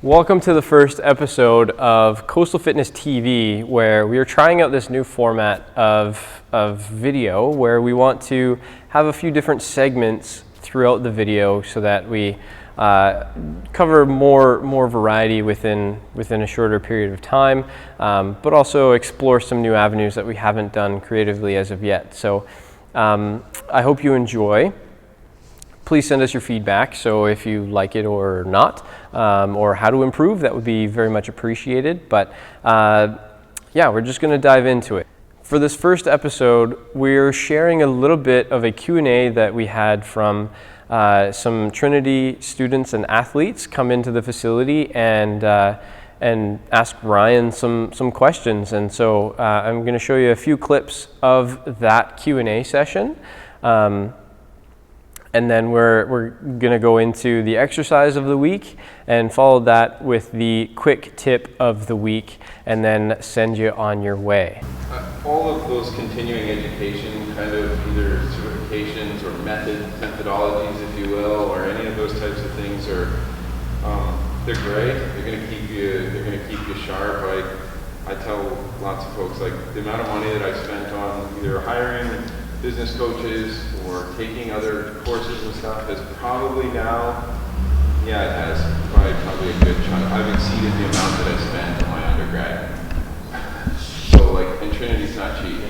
Welcome to the first episode of Coastal Fitness TV, where we are trying out this new format of video where we want to have a few different segments throughout the video so that we cover more variety within a shorter period of time, but also explore some new avenues that we haven't done creatively as of yet. So I hope you enjoy. Please send us your feedback, so if you like it or not, or how to improve, that would be very much appreciated. But yeah, we're just going to dive into it. For this first episode, we're sharing a little bit of a Q&A that we had from some Trinity students and athletes come into the facility and ask Ryan some questions. And so I'm going to show you a few clips of that Q&A session. And then we're going to go into the exercise of the week and follow that with the quick tip of the week and then send you on your way. All of those continuing education kind of either certifications or methodologies, if you will, or any of those types of things are they're great. They're going to keep you sharp. I tell lots of folks, like, the amount of money that I spent on either hiring business coaches or taking other courses and stuff has probably now, it has probably a good chunk. I've exceeded the amount that I spent on my undergrad. So and Trinity's not cheap.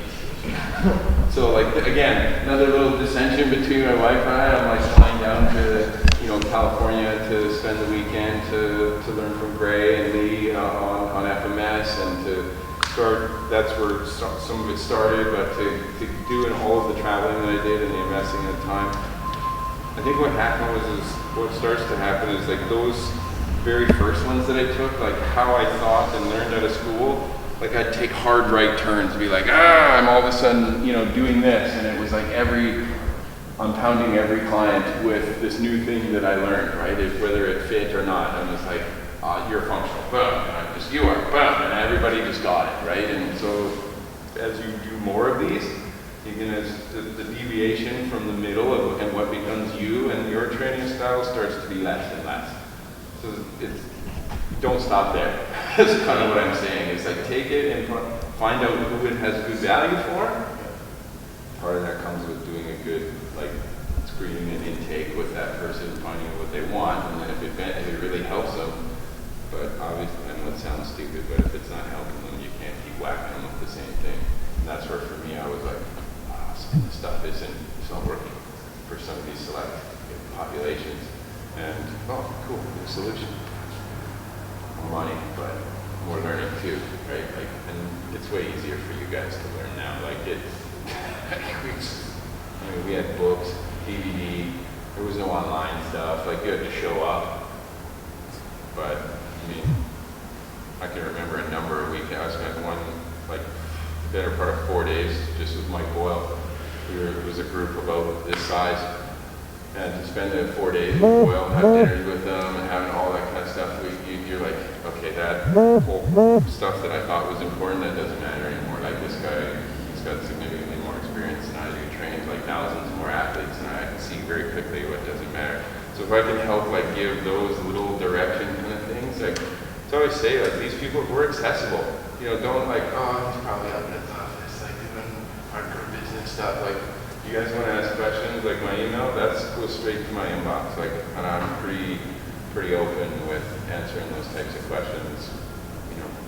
So again, another little dissension between my wife and I. I'm flying down to California to spend the weekend to learn from Gray and Lee on FMS and to start. That's where some of it started, but to doing all of the traveling that I did and the investing in time, I think what starts to happen is those very first ones that I took, how I thought and learned out of school, I'd take hard right turns and be I'm all of a sudden doing this, and it was I'm pounding every client with this new thing that I learned, right? Whether it fit or not, I'm just you're functional, boom, and you are, boom, and everybody just got it, right? And so as you do more of these, the deviation from the middle and what becomes you and your training style starts to be less and less. So don't stop there. That's kind of what I'm saying. It's take it and find out who it has good value for. Part of that comes with doing a good screening and intake with that person, finding out what they want, and then if it really helps them. But obviously, I know it sounds stupid, but if it's not helping them, you can't keep whacking them with the same thing. And that's where, for me, I was some of the stuff it's not working for some of these select populations. And, cool, new solution. More money, but more learning too, right? And it's way easier for you guys to learn now. We had books, DVD, there was no online stuff, you had to show up. But I can remember a number of weekends. I spent better part of 4 days just with Mike Boyle. It was a group about this size, and to spend the 4 days with Boyle, have dinners with them, and having all that kind of stuff, you're okay, that whole stuff that I thought was important, that doesn't matter anymore. This guy, he's got significantly more experience than I do. He trains thousands more athletes, and I can see very quickly what doesn't matter. So if I can help give those little direction kind of things, I always say these people, we're accessible. Don't he's probably up in his office doing hardcore business stuff. You guys want to ask questions, my email, that's goes straight to my inbox. And I'm pretty open with answering those types of questions.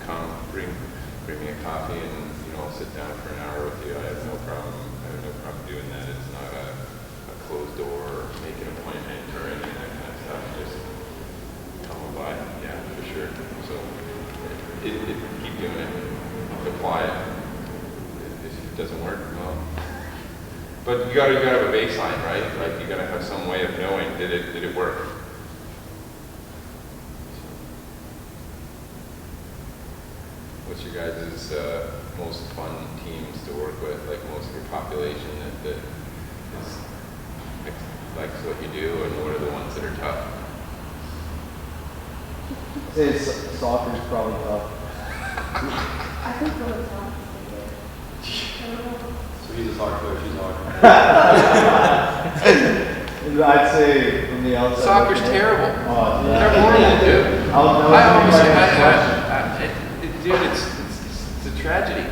Come bring me a coffee and I'll sit down for an hour with you. I have no problem doing that. It's not a closed door or make an appointment or any of that kind of stuff. Just come by, yeah, for sure. So keep doing it, apply it. If it doesn't work, well. But you gotta have a baseline, right? You gotta have some way of knowing did it work. What's your guys' most fun teams to work with? Most of your population that likes what you do, and what are the ones that are tough? I'd say soccer is probably tough. I think really tough. So he's a soccer player, she's a I'd say from the outside. Soccer's terrible. Oh, They're horrible, dude. Dude, it's a tragedy.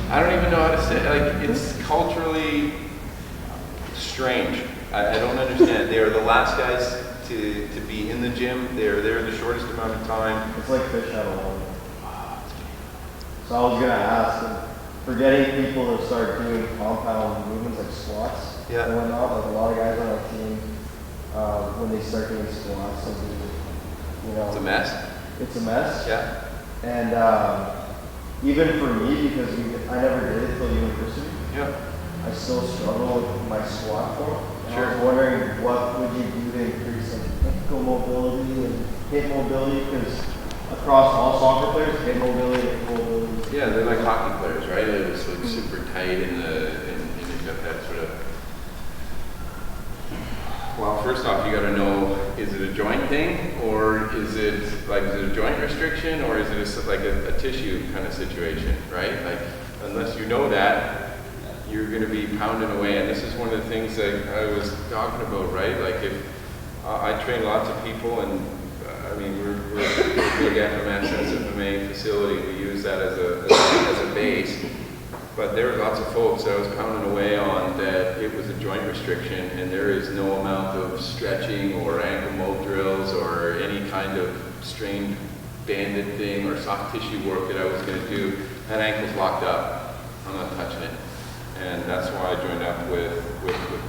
I don't even know how to say it. Like, it's culturally strange. I don't understand. They are the last guys to be in the gym. They're there the shortest amount of time. It's like fish out of water. So I was gonna ask, for getting people to start doing compound movements like squats Yeah. and whatnot, like a lot of guys on our team, when they start doing squats, they'll do, It's a mess. it's a mess. Yeah. And even for me, because I never did it till university, Yeah. I still struggle with my squat form. And Sure. I was wondering, what would you do to increase like ankle mobility and hip mobility? Because across all soccer players, hip mobility and ankle mobility. Yeah, they're like hockey players, right? It's like super tight and you've got that sort of. Well, first off, you got to know: is it a joint thing, or is it a joint restriction, or is it like a tissue kind of situation, right? Like, unless you know that, you're going to be pounding away. And this is one of the things that I was talking about, right? Like, if I train lots of people, and I mean, we're a big FMS, SFMA facility. We use that as a base. But there were lots of folks that I was pounding away on that it was a joint restriction, and there is no amount of stretching or ankle mold drills or any kind of strained banded thing or soft tissue work that I was going to do. That ankle's locked up. I'm not touching it. And that's why I joined up with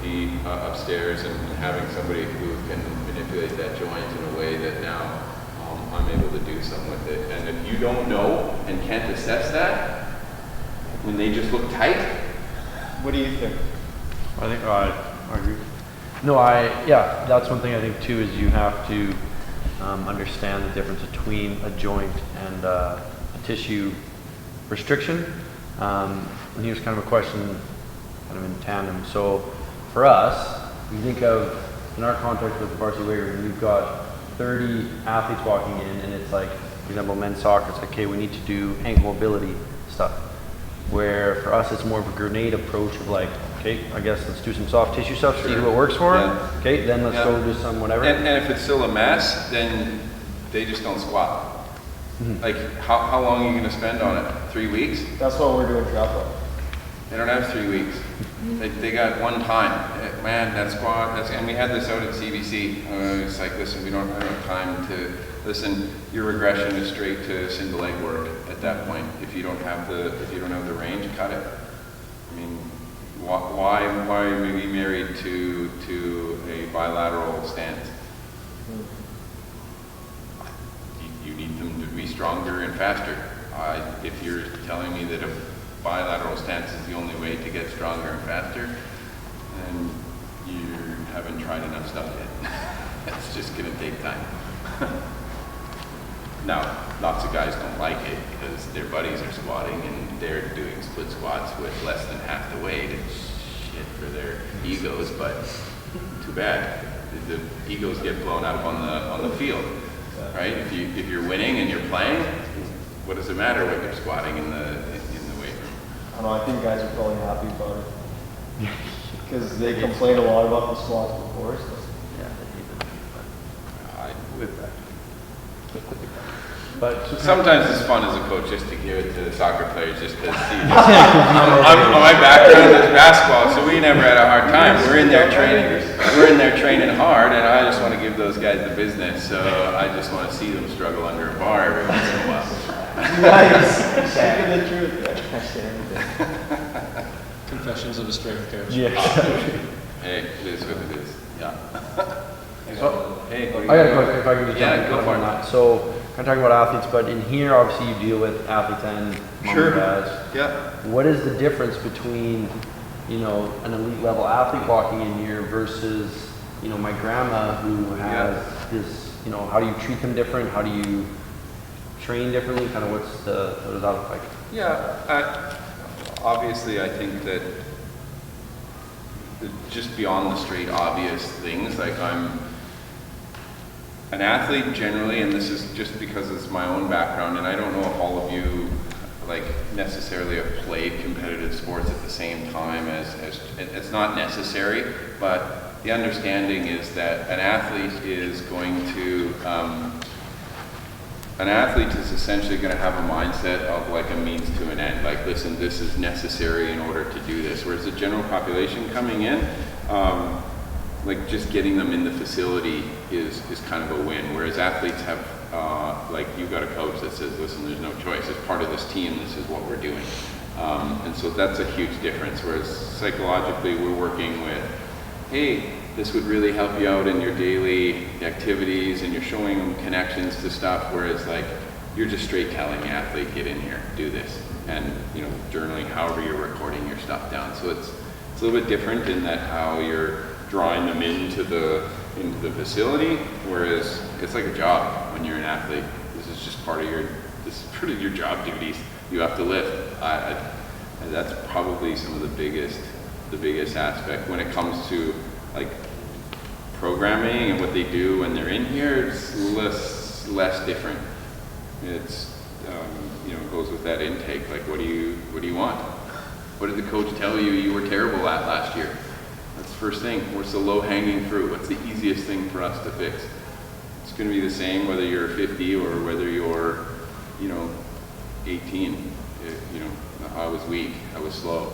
the upstairs and having somebody who can manipulate that joint in a way that now I'm able to do something with it. And if you don't know and can't assess that, when they just look tight, what do you think? I think I agree. No, that's one thing I think too, is you have to understand the difference between a joint and a tissue restriction. And here's kind of a question kind of in tandem. So for us, you think of, in our context with the varsity weight room, we've got 30 athletes walking in, and it's like, for example, men's soccer, it's like, okay, we need to do ankle mobility stuff. Where for us, it's more of a grenade approach of like, okay, I guess let's do some soft tissue stuff, see what works for them. Okay, then let's go do some whatever. And if it's still a mess, then they just don't squat. Like, how long are you going to spend on it? 3 weeks? That's what we're doing triathlon. They don't have 3 weeks. They got one time. Man, that squat, and we had this out at CBC. It's like, listen, I don't have time to, listen, your regression is straight to single leg work at that point. If you don't have the range, cut it. I mean, why are we married to a bilateral stance? You need them to be stronger and faster. If you're telling me that a bilateral stance is the only way to get stronger and faster, then you haven't tried enough stuff yet. It's just going to take time. Now, lots of guys don't like it because their buddies are squatting and they're doing split squats with less than half the weight. It's shit for their egos, but too bad. The egos get blown up on the field, right? If you're winning and you're playing, what does it matter what you're squatting in the weight room? I don't know, I think guys are probably happy about it. Because they complain a lot about the squats before. So. Yeah, they hate them. I live that. But Sometimes it's fun as a coach just to give it to the soccer players just to see. My background is basketball, so we never had a hard time. We're in there training hard, and I just want to give those guys the business. So I just want to see them struggle under a bar every once in a while. Nice. Speaking the truth. Confessions of a strength coach. yeah. Hey, it is what it is. Yeah. So, Hey, I got a question, if I can just jump in go for on it. that. So, kind of talking about athletes, but in here, obviously, you deal with athletes and mom and dads. Yeah. What is the difference between, an elite level athlete walking in here versus, my grandma who has this, how do you treat them different? How do you train differently? Kind of what does that look like? Yeah. Obviously, I think that just beyond the straight obvious things, like I'm an athlete generally, and this is just because it's my own background, and I don't know if all of you necessarily have played competitive sports at the same time as it's not necessary, but the understanding is that an athlete is going to an athlete is essentially going to have a mindset of like a means to an end. Like, listen, this is necessary in order to do this. Whereas the general population coming in, like just getting them in the facility is kind of a win. Whereas athletes have, like, you've got a coach that says, listen, there's no choice. As part of this team, this is what we're doing. And so that's a huge difference. Whereas psychologically, we're working with, hey, this would really help you out in your daily activities, and you're showing them connections to stuff, whereas like you're just straight telling the athlete, get in here, do this, and you know, journaling, however you're recording your stuff down. So it's a little bit different in that how you're drawing them into the facility, whereas it's like a job when you're an athlete. This is just part of your job duties. You have to lift. That's probably some of the biggest aspect when it comes to like programming and what they do when they're in here. It's less different. It's you know, it goes with that intake. Like, what do you want? What did the coach tell you were terrible at last year? That's the first thing. What's the low-hanging fruit? What's the easiest thing for us to fix? It's going to be the same whether you're 50 or whether you're, you know, 18. You know, I was weak. I was slow.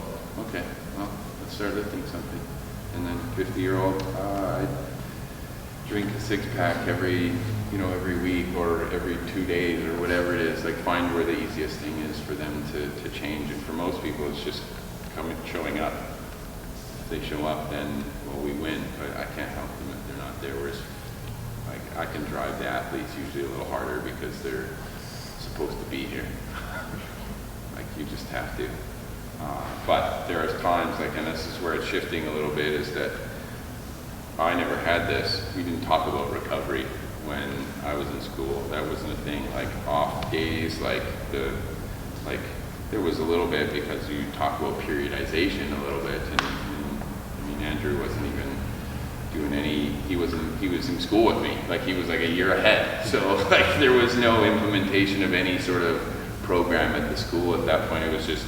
Okay, well, let's start lifting something. And then 50-year-old, I drink a six-pack every week or every 2 days or whatever it is. Like, find where the easiest thing is for them to change. And for most people, it's just showing up. If they show up, then, well, we win. But I can't help them if they're not there. Whereas, like, I can drive the athletes usually a little harder because they're supposed to be here. Like, you just have to. But there are times, like, and this is where it's shifting a little bit, is that I never had this. We didn't talk about recovery when I was in school. That wasn't a thing. Like, off days, there was a little bit because you talk about periodization a little bit, and I mean, Andrew wasn't even doing any. He was in school with me. Like, he was like a year ahead. So like, there was no implementation of any sort of program at the school at that point. It was just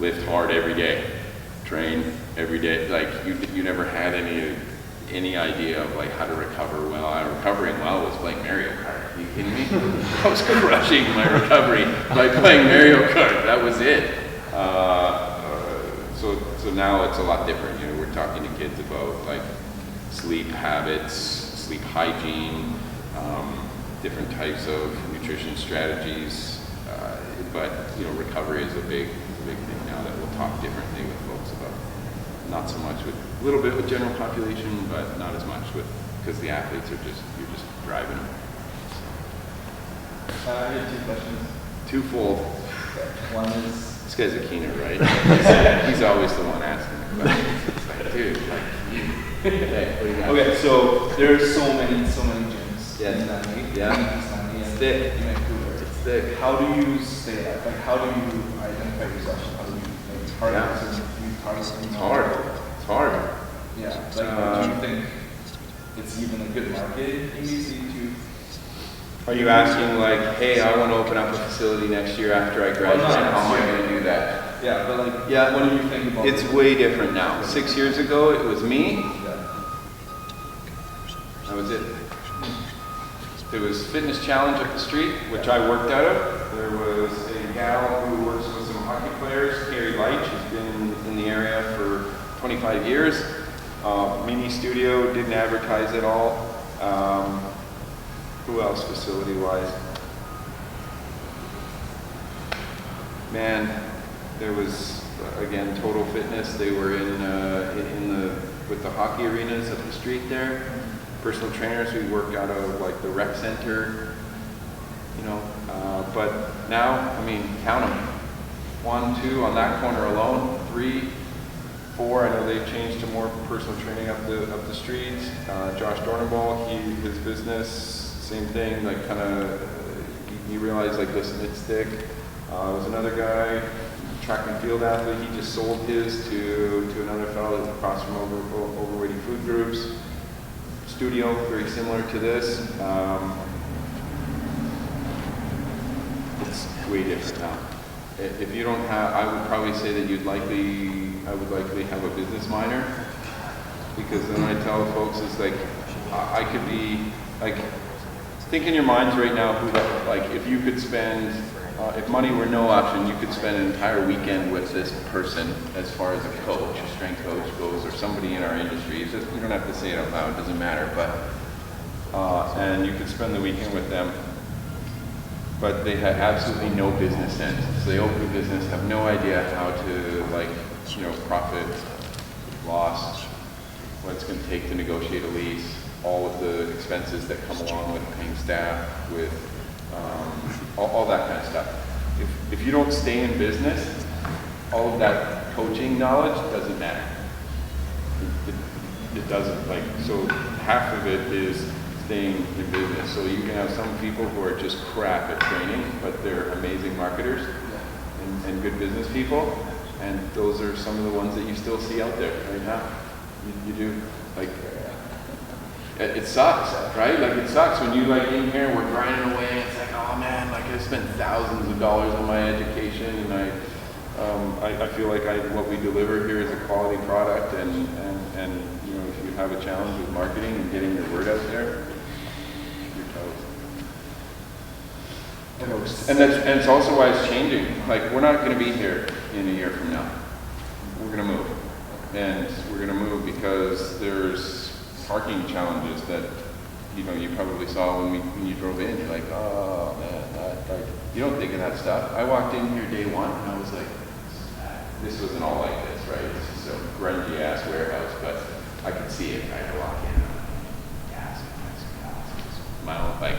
lift hard every day, train every day. Like, you never had any idea of like how to recover well. Recovering well was playing Mario Kart. Are you kidding me? I was crushing my recovery by playing Mario Kart. That was it. So now it's a lot different. You know, we're talking to kids about like sleep habits, sleep hygiene, different types of nutrition strategies. But you know, recovery is a big thing now that we'll talk differently with folks about. Not so much with, a little bit with general population, but not as much with, because the athletes are you're just driving them. I have two questions. Twofold. One is, This guy's a keener, right? He's always the one asking the questions. It's like, dude, like, hey, what do you got? Okay, so there's so many gyms Yes. in that league. Yeah. It's thick. in Vancouver. It's thick. How do you stay at? Like, how do you identify yourself? How do you like target certain targets? It's hard. It's hard. Yeah. Like, do you think it's even a good market in BC to? Are you asking like, hey, I want to open up a facility next year after I graduate? Well, not How am I next year. going to do that? Yeah, but like, Yeah. what do you think about It's it? way different now. 6 years ago, it was me. Yeah. That was it. There was Fitness Challenge up the street, which I worked out of. There was a gal who works with some hockey players, Carrie Leitch, who's been in the area for 25 years. Mini studio, didn't advertise at all. Who else facility-wise? Man, there was, again, Total Fitness. They were with the hockey arenas up the street there. Personal trainers, we worked out of like the rec center, you know, but now, I mean, count them. 1, 2 on that corner alone, 3, 4. I know they've changed to more personal training up the street. Josh Dornball, his business, same thing, like kind of, you realize like, listen, it's thick. There was another guy, track and field athlete, he just sold his to another fellow across from Overweighty Food Groups. Studio, very similar to this. It's way different now. If you don't have, I would probably say that I would likely have a business minor, because then I tell folks is like, I could be like, think in your minds right now who like if you could spend, if money were no option, you could spend an entire weekend with this person as far as a coach, a strength coach goes, or somebody in our industry. It's just, you don't have to say it out loud, it doesn't matter, but, and you could spend the weekend with them, but they had absolutely no business sense. So they open a business, have no idea how to, like, you know, profit, loss, what it's going to take to negotiate a lease, all of the expenses that come along with paying staff, with all that kind of stuff. If you don't stay in business, all of that coaching knowledge doesn't matter. It doesn't, like, so half of it is staying in business. So you can have some people who are just crap at training, but they're amazing marketers and good business people. And those are some of the ones that you still see out there right now. You do, like, it sucks, right? Like, it sucks when you, like, in here, we're grinding away, and it's like, oh man, like, I spent thousands of dollars on my education, and I feel like what we deliver here is a quality product, and you know, if you have a challenge with marketing and getting your word out there, you're toast. And it's also why it's changing. Like, we're not going to be here in a year from now. We're going to move. And we're going to move because there's parking challenges that, you know, you probably saw when you drove in. You're like, oh man, you don't think of that stuff. I walked in here day one and I was like, this wasn't all like this, right? This is a grungy ass warehouse, but I could see it. I walk in, gas, my own, like,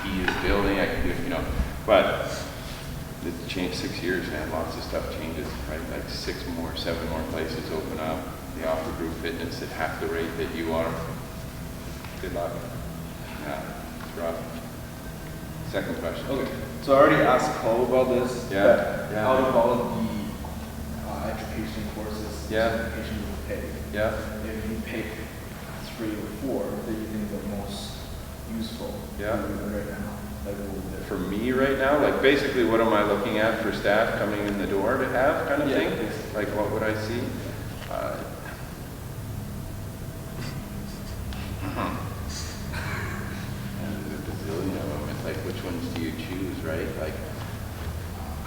key is building, I can do, you know, but it's changed 6 years, man. Lots of stuff changes, right? Like 7 more places open up. They offer group fitness at half the rate that you are. Good luck. Yeah, it's rough. Second question. Okay, so I already asked Cole about this. Yeah, yeah. Out of all of the education courses, certification you would take, if you pick 3 or 4 that you think are most useful for you right now, like what would they? For me right now, like, basically what am I looking at for staff coming in the door to have, kind of thing? Basically. Like, what would I see? There's a bazillion of them. It's like, which ones do you choose, right? Like,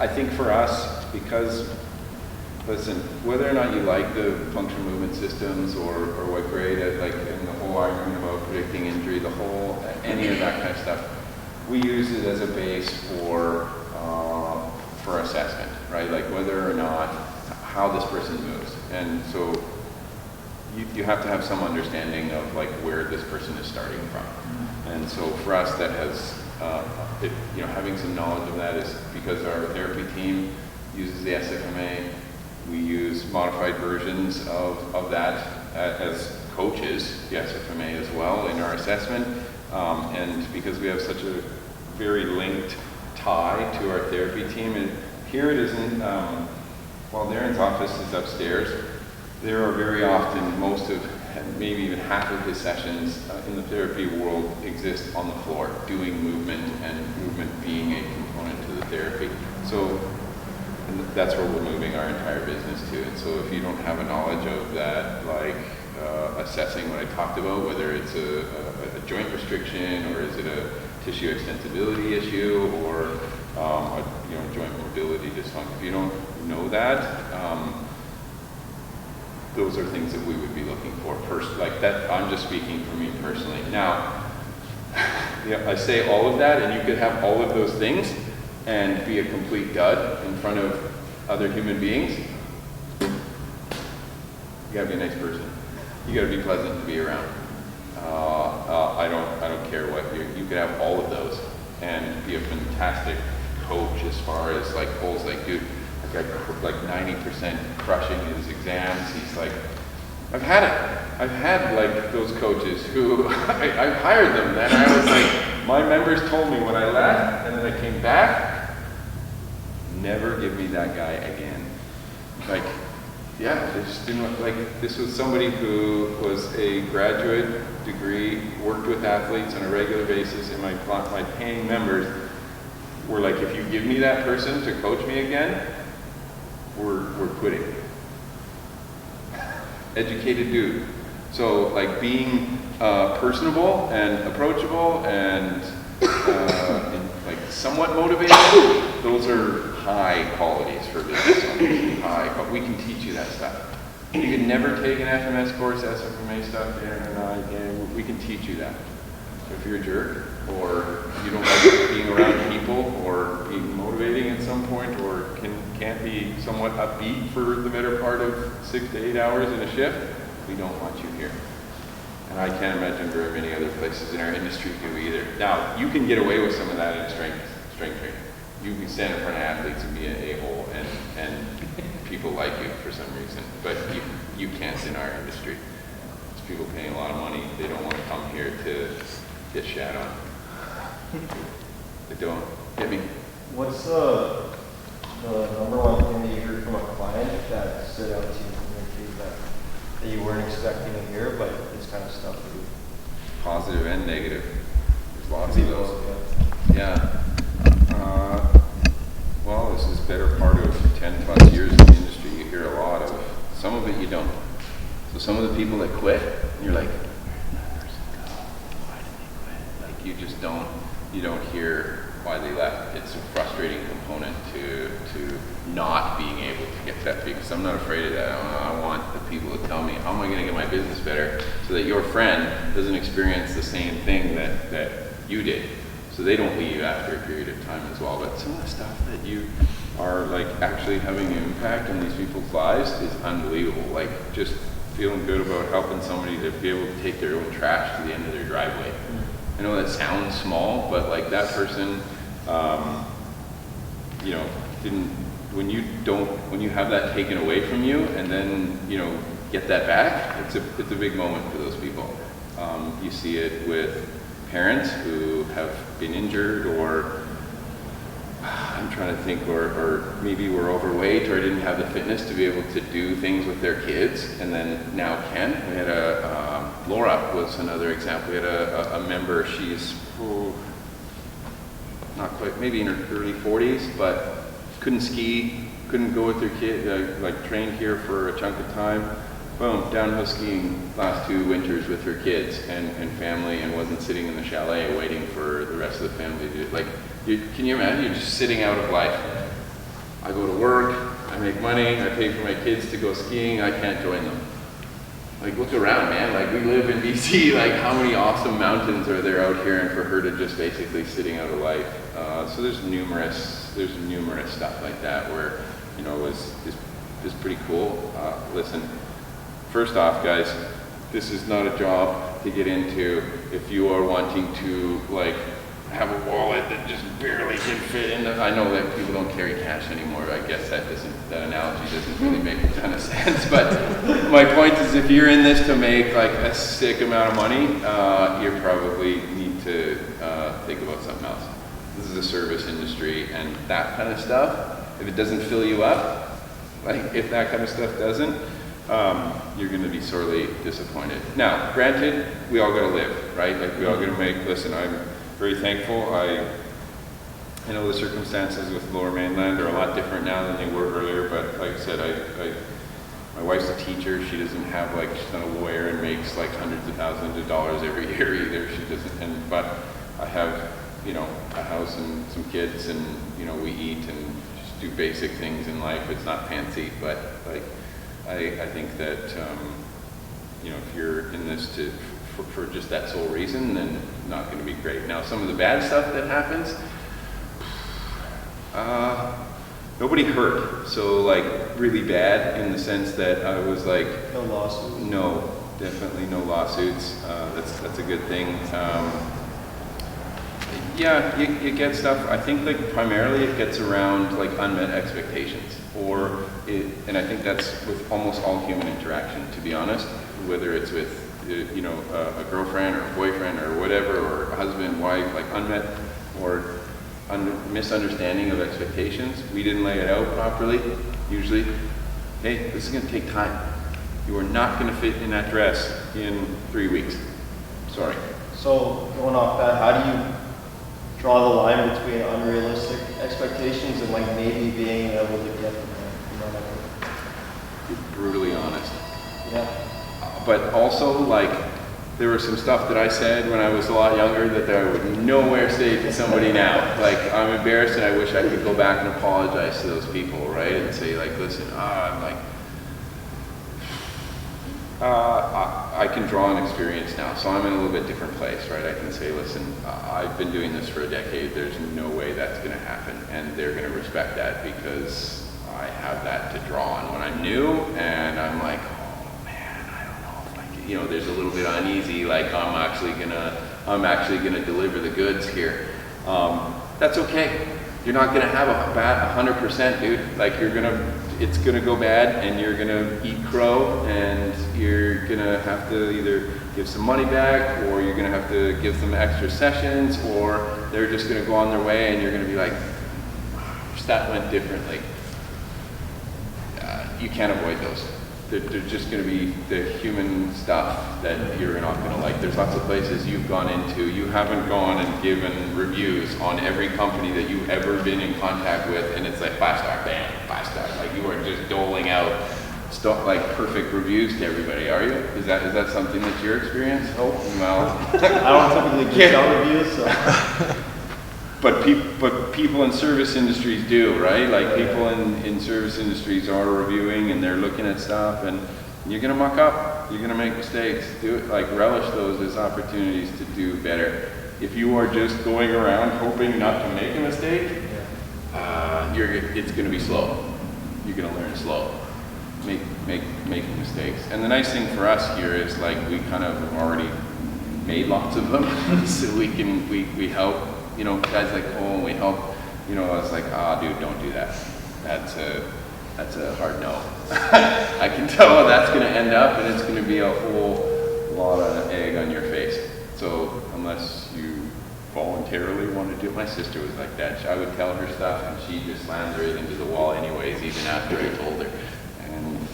I think for us, because, listen, whether or not you like the functional movement systems or what grade, like, in the whole argument about predicting injury, any of that kind of stuff, we use it as a base for assessment, right? Like, whether or not, how this person moves. And so you have to have some understanding of, like, where this person is starting from. And so for us, that has, you know, having some knowledge of that is because our therapy team uses the SFMA. We use modified versions of that as coaches, the SFMA as well, in our assessment. And because we have such a very linked tie to our therapy team, and here it isn't, while Darren's office is upstairs, there are very often, most of, maybe even half of his sessions in the therapy world exist on the floor, doing movement, and movement being a component to the therapy. So that's where we're moving our entire business to. And so if you don't have a knowledge of that, like assessing what I talked about, whether it's a joint restriction, or is it a tissue extensibility issue, or a, you know, joint mobility dysfunction, if you don't know that, those are things that we would be looking for first. Like that, I'm just speaking for me personally. Now, I say all of that, and you could have all of those things and be a complete dud in front of other human beings. You gotta be a nice person. You gotta be pleasant to be around. I don't care what you could have all of those and be a fantastic coach as far as, like, Cole's like, dude, I got like 90% crushing his exams. He's like, I've had like those coaches who I've hired them, and I was like, my members told me when I left, and then I came back, never give me that guy again. Like, yeah, they just didn't, like, this was somebody who was a graduate degree, worked with athletes on a regular basis, and my paying members were like, if you give me that person to coach me again, we're quitting. Educated dude. So, like, being personable and approachable and like somewhat motivated, those are high qualities for business owners. We can teach you that stuff. You can never take an FMS course, SFMA stuff, and we can teach you that. If you're a jerk, or you don't like being around people, or being motivating at some point, or can't be somewhat upbeat for the better part of 6 to 8 hours in a shift, we don't want you here. And I can't imagine very many other places in our industry do either. Now, you can get away with some of that in strength training. You can stand in front of athletes and be an a-hole, and people like you for some reason, but you can't in our industry. It's people paying a lot of money. They don't want to come here to get shat on. They don't. Get me. What's the number one thing that you heard from a client that stood out to you from your feedback that you weren't expecting to hear, but it's kind of stuff that you... Positive and negative. There's lots of those. Yeah. Well, this is better part of 10 plus years in the industry. You hear a lot of, some of it you don't. So some of the people that quit, you're like, why did they quit? Like you don't hear why they left. It's a frustrating component to not being able to get that, because I'm not afraid of that. I want the people to tell me, how am I going to get my business better so that your friend doesn't experience the same thing that you did. So they don't leave after a period of time as well. But some of the stuff that you are like actually having an impact on these people's lives is unbelievable. Like just feeling good about helping somebody to be able to take their own trash to the end of their driveway. I know that sounds small, but like that person, when you have that taken away from you and then, get that back, it's a big moment for those people. You see it with parents who have been injured, or I'm trying to think, or maybe were overweight or didn't have the fitness to be able to do things with their kids, and then now can. We had Laura was another example. We had a member, she's not quite, maybe in her early 40s, but couldn't ski, couldn't go with her kid, trained here for a chunk of time. Boom, downhill skiing last 2 winters with her kids and family, and wasn't sitting in the chalet waiting for the rest of the family to can you imagine? You're just sitting out of life. I go to work, I make money, I pay for my kids to go skiing, I can't join them. Like, look around, man. We live in BC, how many awesome mountains are there out here, and for her to just basically sitting out of life. So there's numerous stuff like that where, is pretty cool. Listen, first off, guys, this is not a job to get into if you are wanting to, have a wallet that just barely can fit in. I know that people don't carry cash anymore. I guess that analogy doesn't really make a ton of sense. But my point is, if you're in this to make a sick amount of money, you probably need to think about something else. This is a service industry, and that kind of stuff, if it doesn't fill you up, if that kind of stuff doesn't, you're going to be sorely disappointed. Now, granted, we all got to live, right? We all got to make. Listen, I'm very thankful. I know the circumstances with Lower Mainland are a lot different now than they were earlier, but like I said, my wife's a teacher. She doesn't have she's not a lawyer and makes hundreds of thousands of dollars every year either. She doesn't. But I have a house and some kids, and we eat and just do basic things in life. It's not fancy, but I think that if you're in this for just that sole reason, then not going to be great. Now, some of the bad stuff that happens, nobody hurt. So really bad in the sense that I was No lawsuits? No, definitely no lawsuits. That's a good thing. Yeah, you get stuff. I think primarily it gets around unmet expectations, and I think that's with almost all human interaction, to be honest, whether it's with a girlfriend or a boyfriend or whatever, or a husband, wife, unmet or misunderstanding of expectations. We didn't lay it out properly, usually. Hey, this is going to take time. You are not going to fit in that dress in 3 weeks. Sorry. So, going off that, how do you draw the line between unrealistic expectations and maybe being able to get them there? Be brutally honest. Yeah. But also there was some stuff that I said when I was a lot younger that I would nowhere say to somebody now. Like, I'm embarrassed and I wish I could go back and apologize to those people, right? And say like, listen, I'm like, I can draw on experience now, so I'm in a little bit different place, right? I can say, listen, I've been doing this for a decade, there's no way that's gonna happen, and they're gonna respect that because I have that to draw on when I'm new, and I'm like, oh man, I don't know if I can, you know, there's a little bit uneasy, like I'm actually gonna deliver the goods here. That's okay. You're not gonna have a bad 100%, dude. Like it's gonna go bad, and you're gonna eat crow, and you're gonna have to either give some money back, or you're gonna have to give them extra sessions, or they're just gonna go on their way, and you're gonna be like, that went differently. You can't avoid those. They're just going to be the human stuff that you're not going to like. There's lots of places you've gone into. You haven't gone and given reviews on every company that you've ever been in contact with, and it's like 5-star, bam, 5-star. Like you are just doling out stuff like perfect reviews to everybody, are you? Is that something that's your experience? Oh, well. I don't typically give down reviews, so. But people in service industries do, right? Like people in service industries are reviewing and they're looking at stuff, and you're gonna muck up, you're gonna make mistakes. Do it, like relish those as opportunities to do better. If you are just going around hoping not to make a mistake, it's gonna be slow. You're gonna learn slow, making mistakes. And the nice thing for us here is like we kind of have already made lots of them, so we help. You know, guys like Cole, and we help, you know, I was like, dude, don't do that. That's a hard no. I can tell that's gonna end up, and it's gonna be a whole lot of egg on your face. So unless you voluntarily want to do it, my sister was like that. I would tell her stuff, and she just slammed right into the wall anyways, even after I told her. And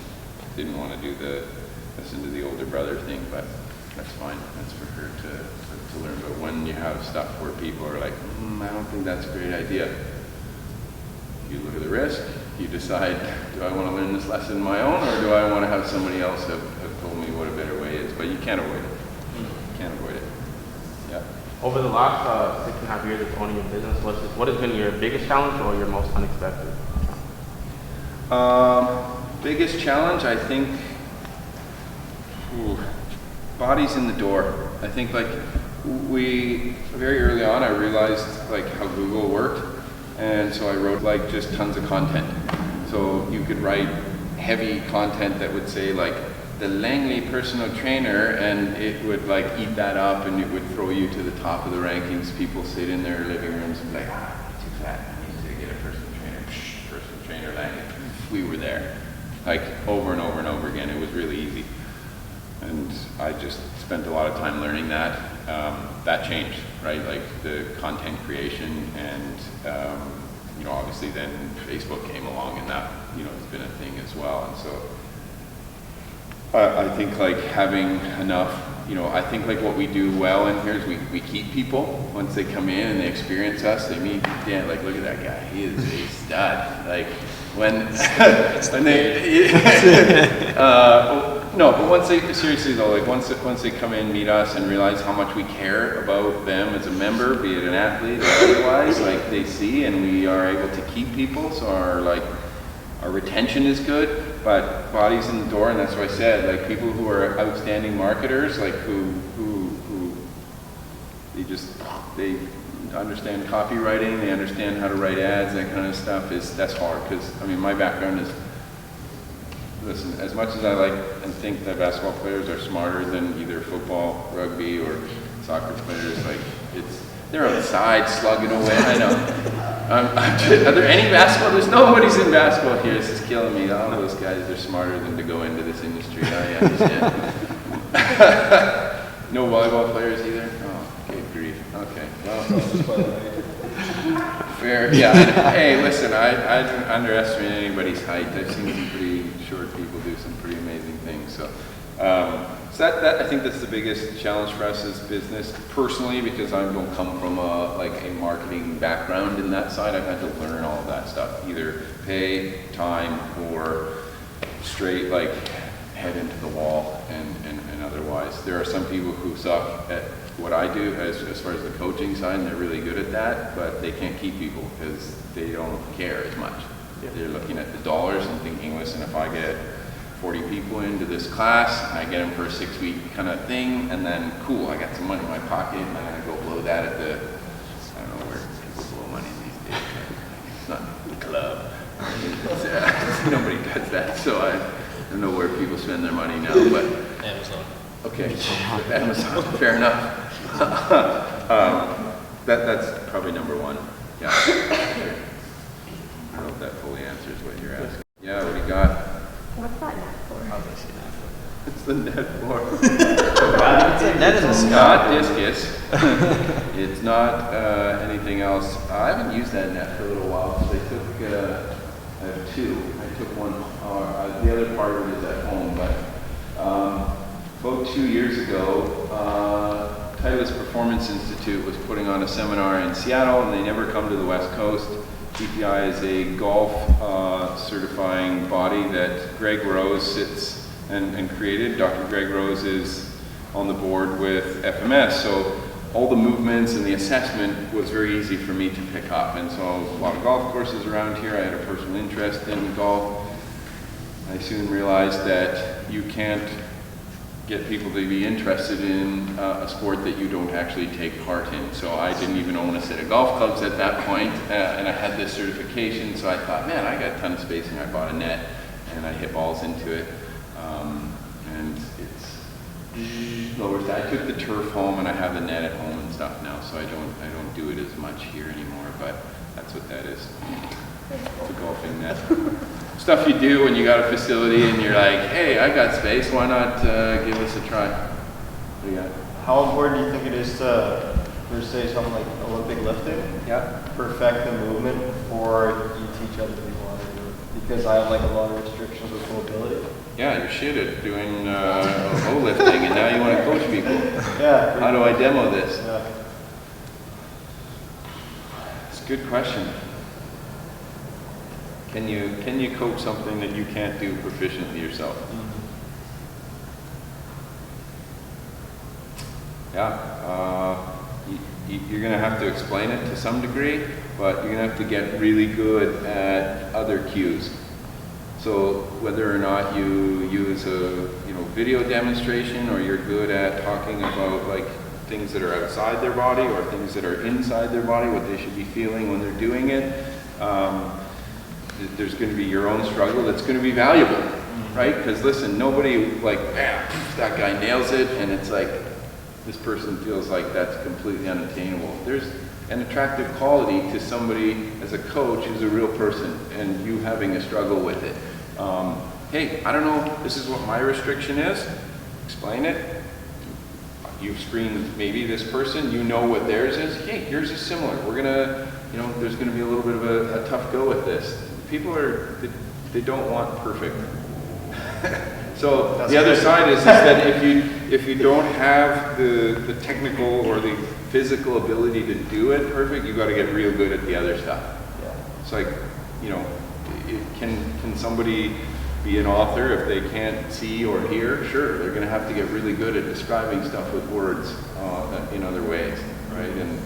didn't want to listen to the older brother thing, but that's fine. That's for her to learn. But when you have stuff where people are like, I don't think that's a great idea, you look at the risk, you decide, do I want to learn this lesson on my own, or do I want to have somebody else have told me what a better way is? But you can't avoid it. You can't avoid it. Yeah. Over the last 6.5 years of owning your business, what has been your biggest challenge or your most unexpected challenge? Biggest challenge, I think, bodies in the door. I think like very early on, I realized like how Google worked, and so I wrote like just tons of content. So you could write heavy content that would say like the Langley personal trainer, and it would like eat that up, and it would throw you to the top of the rankings. People sit in their living rooms and be like, I'm too fat, I need to get a personal trainer. Personal trainer Langley. We were there, like over and over and over again. It was really easy. And I just spent a lot of time learning that. That changed, right? Like the content creation, and you know, obviously then Facebook came along, and that, you know, has been a thing as well. And so I think like having enough, you know, I think like what we do well in here is we keep people. Once they come in and they experience us, they meet, yeah, like look at that guy, he is a stud. Like when they no, but once they, seriously though, like once they come in, meet us, and realize how much we care about them as a member, be it an athlete or otherwise, like they see, and we are able to keep people, so our retention is good, but bodies in the door, and that's what I said, like people who are outstanding marketers, like who they understand copywriting, they understand how to write ads, that kind of stuff, that's hard, because I mean my background is, listen, as much as I like and think that basketball players are smarter than either football, rugby, or soccer players, like they're outside slugging away. I know. Are there any basketball? There's nobody's in basketball here. This is killing me. All those guys are smarter than to go into this industry. I understand. No volleyball players either? Oh, okay, grief. Okay. Well, fair. Yeah. Hey, listen, I don't underestimate anybody's height. I've seen some pretty short people do some pretty amazing things. So, that I think that's the biggest challenge for us as business, personally, because I don't come from a marketing background in that side. I've had to learn all of that stuff, either pay, time, or straight like head into the wall and otherwise. There are some people who suck at what I do as far as the coaching side, and they're really good at that, but they can't keep people because they don't care as much. They're looking at the dollars and thinking, listen, if I get 40 people into this class, and I get them for a 6-week kind of thing, and then cool, I got some money in my pocket, and I'm gonna go blow that at the, I don't know where people blow money these days. It's not the club. Nobody does that, so I don't know where people spend their money now, but. Amazon. Okay, Amazon, fair enough. That's probably number one. Yeah. I don't know if that fully answers what you're asking. Yeah, what do you got? What's that net for? It's the net for. Net in the It's sky. not discus. It's not anything else. I haven't used that net for a little while because I have two. I took one. The other part of it is at home, but about 2 years ago, Titleist Performance Institute was putting on a seminar in Seattle, and they never come to the West Coast. TPI is a golf certifying body that Greg Rose sits and created. Dr. Greg Rose is on the board with FMS, so all the movements and the assessment was very easy for me to pick up. And so a lot of golf courses around here. I had a personal interest in golf. I soon realized that you can't get people to be interested in a sport that you don't actually take part in. So I didn't even own a set of golf clubs at that point, and I had this certification, so I thought, man, I got a ton of spacing. I bought a net, and I hit balls into it, and it's lower. I took the turf home, and I have the net at home and stuff now, so I don't do it as much here anymore, but that's what that is. It's a golfing net. Stuff you do when you got a facility and you're like, hey, I got space, why not give us a try? What do you got? How important do you think it is to, for say something like Olympic lifting, perfect the movement before you teach other people how to do it? Because I have like a lot of restrictions with mobility. Yeah, you're shit at doing lifting, and now you want to coach people. Yeah. How do I demo this? Yeah. It's a good question. Can you coach something that you can't do proficiently yourself? Yeah, you're going to have to explain it to some degree, but you're going to have to get really good at other cues. So whether or not you use a video demonstration, or you're good at talking about like things that are outside their body or things that are inside their body, what they should be feeling when they're doing it. There's going to be your own struggle that's going to be valuable, right? Because listen, nobody like, bam, that guy nails it, and it's like, this person feels like that's completely unattainable. There's an attractive quality to somebody as a coach who's a real person, and you having a struggle with it. Hey, I don't know, this is what my restriction is. Explain it. You've screened maybe this person, you know what theirs is. Hey, yours is similar. We're gonna, there's gonna be a little bit of a tough go with this. People they don't want perfect. So the other side is that if you don't have the technical or the physical ability to do it perfect, you got to get real good at the other stuff. Yeah. It's like, can somebody be an author if they can't see or hear? Sure, they're going to have to get really good at describing stuff with words in other ways, right? And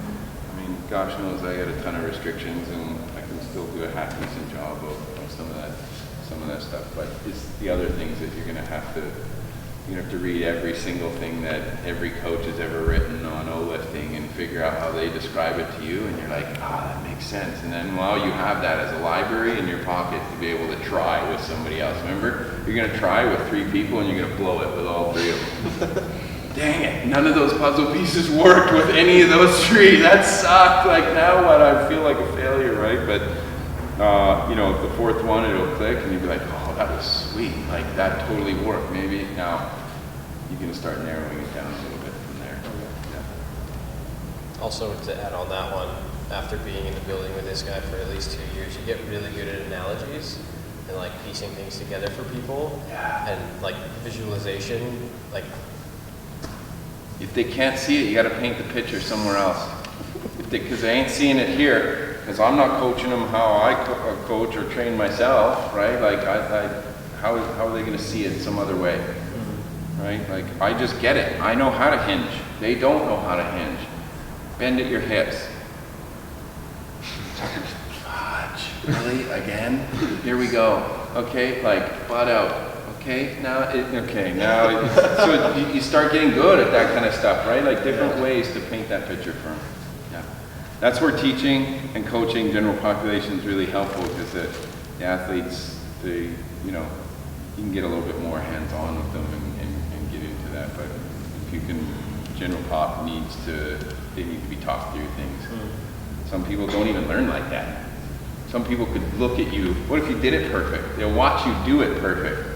I mean, gosh knows I got a ton of restrictions, and I can still do a half decent job of some of that stuff. But it's the other things that you're going to have to read every single thing that every coach has ever written on O-lifting and figure out how they describe it to you, and you're like, that makes sense. And then while you have that as a library in your pocket to be able to try with somebody else, remember, you're going to try with 3 people and you're going to blow it with all 3 of them. Dang it, none of those puzzle pieces worked with any of those 3. That sucked. Like, now what, I feel like a failure, right? But the 4th one, it'll click and you'll be like, oh, that was sweet. Like, that totally worked. Maybe now you're going to start narrowing it down a little bit from there. Yeah. Also, to add on that one, after being in the building with this guy for at least 2 years, you get really good at analogies and like piecing things together for people. Yeah. And like visualization, like. If they can't see it, you got to paint the picture somewhere else. Because they ain't seeing it here, because I'm not coaching them how I coach or train myself, right? Like I How are they going to see it some other way? Right? Like, I just get it. I know how to hinge. They don't know how to hinge. Bend at your hips. Fudge. Really? Again? Here we go. Okay? Like, butt out. Okay? Now, so you start getting good at that kind of stuff, right? Like different ways to paint that picture for them. Yeah. That's where teaching and coaching general population is really helpful, because the athletes, you can get a little bit more hands-on with them and get into that. But if you can, general pop they need to be taught through things. Some people don't even learn like that. Some people could look at you, what if you did it perfect? They'll watch you do it perfect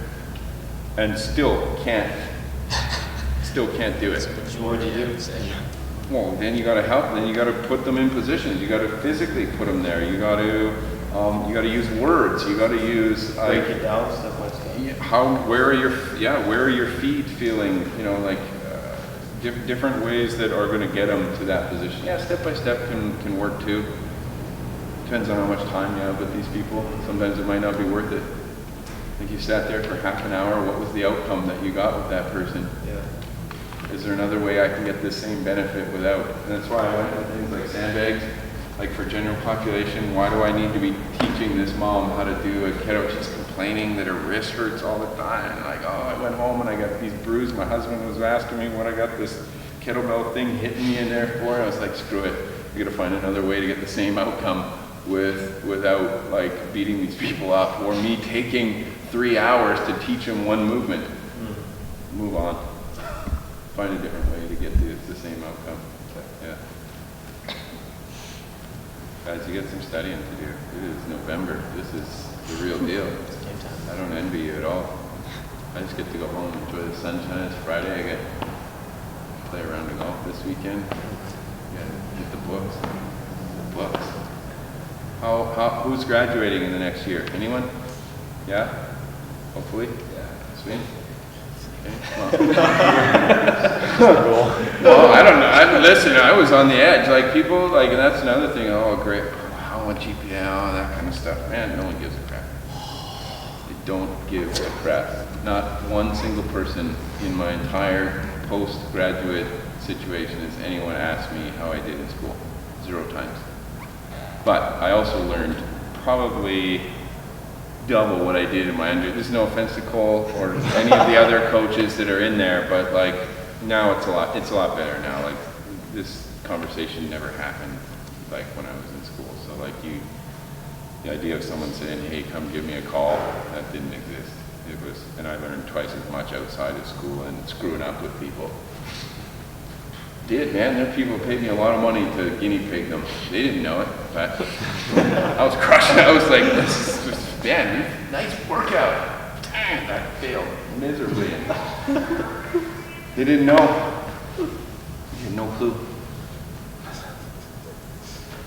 and still can't do it. What would you do? Well, then you got to help. Then you got to put them in positions. You got to physically put them there. You got to use words. You got to use break it down step by step. Where are your feet feeling? Different ways that are going to get them to that position. Yeah, step by step can work too. Depends on how much time you have with these people. Sometimes it might not be worth it. I think you sat there for half an hour. What was the outcome that you got with that person? Yeah. Is there another way I can get this same benefit without? And that's why I went with things like sandbags. Like for general population, why do I need to be teaching this mom how to do a kettlebell? She's complaining that her wrist hurts all the time. And like, oh, I went home and I got these bruises. My husband was asking me what I got this kettlebell thing hitting me in there for. I was like, screw it. We got to find another way to get the same outcome without like beating these people up, or me taking 3 hours to teach them one movement. Move on. Find a different way to get the same outcome. Yeah. Guys, you got some studying to do. It is November. This is the real deal. I don't envy you at all. I just get to go home and enjoy the sunshine. It's Friday. I get to play around the golf this weekend. Get the books. Who's graduating in the next year? Anyone? Yeah? Hopefully? Yeah. Sweet. Okay. Well, I don't know. Listen, I was on the edge. Like people, like, and that's another thing. Oh, great. How much GPA, all that kind of stuff. Man, no one gives a crap. They don't give a crap. Not one single person in my entire postgraduate situation has anyone asked me how I did in school. 0 times. But I also learned probably double what I did in my under. There's no offense to Cole or any of the other coaches that are in there, but like now it's a lot better now. Like this conversation never happened like when I was in school. So like the idea of someone saying, "Hey, come give me a call," that didn't exist. And I learned twice as much outside of school and screwing up with people. Man, there are people who paid me a lot of money to guinea pig them. They didn't know it, but I was crushing it. I was like, this is just, man, nice workout. Dang, I failed miserably. They didn't know. They had no clue.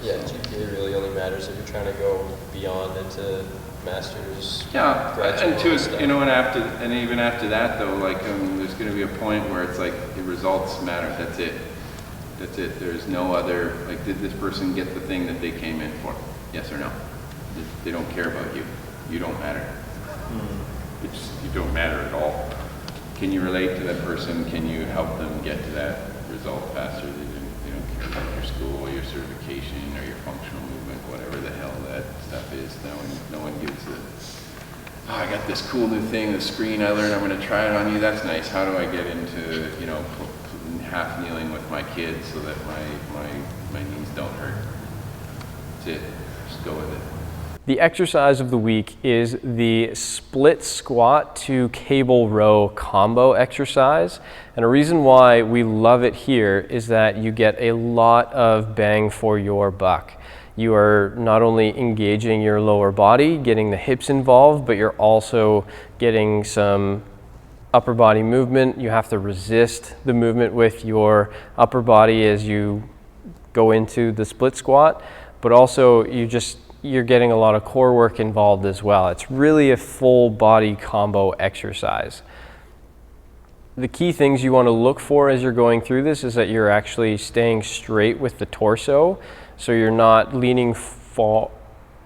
Yeah, GPA really only matters if you're trying to go beyond into masters. Yeah, and even after that though, like there's going to be a point where it's like the results matter. That's it. There's no other, like, did this person get the thing that they came in for? Yes or no? They don't care about you. You don't matter. You don't matter at all. Can you relate to that person? Can you help them get to that result faster? They don't care about your school, your certification, or your functional movement, whatever the hell that stuff is. No one gives it. Oh, I got this cool new thing, the screen I learned, I'm going to try it on you. That's nice. How do I get into, half kneeling with my kids so that my knees don't hurt? That's it. Just go with it. The exercise of the week is the split squat to cable row combo exercise. And a reason why we love it here is that you get a lot of bang for your buck. You are not only engaging your lower body, getting the hips involved, but you're also getting some upper body movement. You have to resist the movement with your upper body as you go into the split squat, but also you're getting a lot of core work involved as well. It's really a full body combo exercise. The key things you want to look for as you're going through this is that you're actually staying straight with the torso, so you're not leaning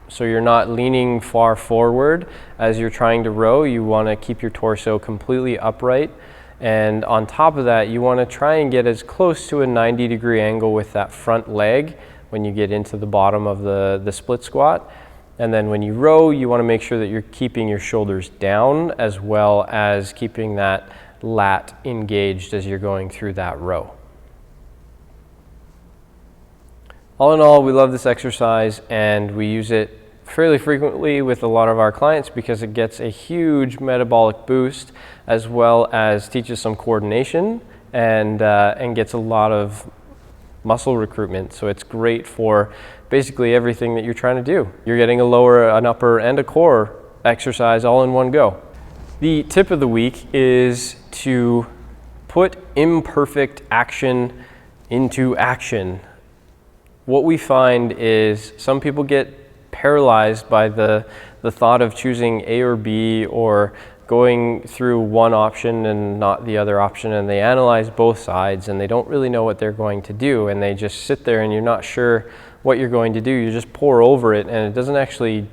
So you're not leaning far forward as you're trying to row. You want to keep your torso completely upright. And on top of that, you want to try and get as close to a 90-degree angle with that front leg when you get into the bottom of the split squat. And then when you row, you want to make sure that you're keeping your shoulders down as well as keeping that lat engaged as you're going through that row. All in all, we love this exercise and we use it fairly frequently with a lot of our clients because it gets a huge metabolic boost as well as teaches some coordination and gets a lot of muscle recruitment. So it's great for basically everything that you're trying to do. You're getting a lower, an upper, and a core exercise all in one go. The tip of the week is to put imperfect action into action. What we find is some people get paralyzed by the thought of choosing A or B or going through one option and not the other option, and they analyze both sides and they don't really know what they're going to do, and they just sit there and you're not sure what you're going to do. You just pour over it and it doesn't actually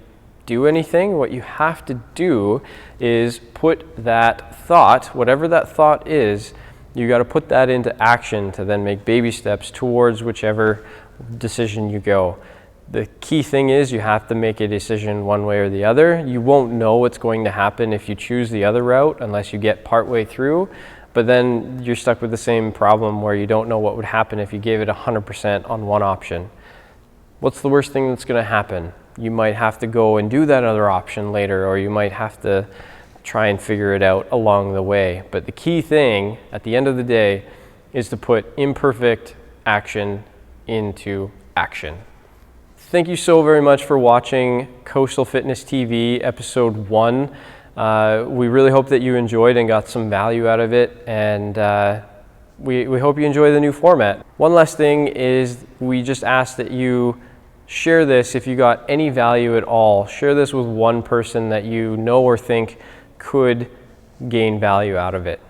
do anything. What you have to do is put that thought, whatever that thought is, you got to put that into action to then make baby steps towards whichever decision you go. The key thing is you have to make a decision one way or the other. You won't know what's going to happen if you choose the other route unless you get partway through, but then you're stuck with the same problem where you don't know what would happen if you gave it 100% on one option. What's the worst thing that's going to happen? You might have to go and do that other option later, or you might have to try and figure it out along the way. But the key thing at the end of the day is to put imperfect action into action. Thank you so very much for watching Coastal Fitness TV episode 1. We really hope that you enjoyed and got some value out of it, and we hope you enjoy the new format. One last thing is we just ask that you share this if you got any value at all. Share this with one person that you know or think could gain value out of it.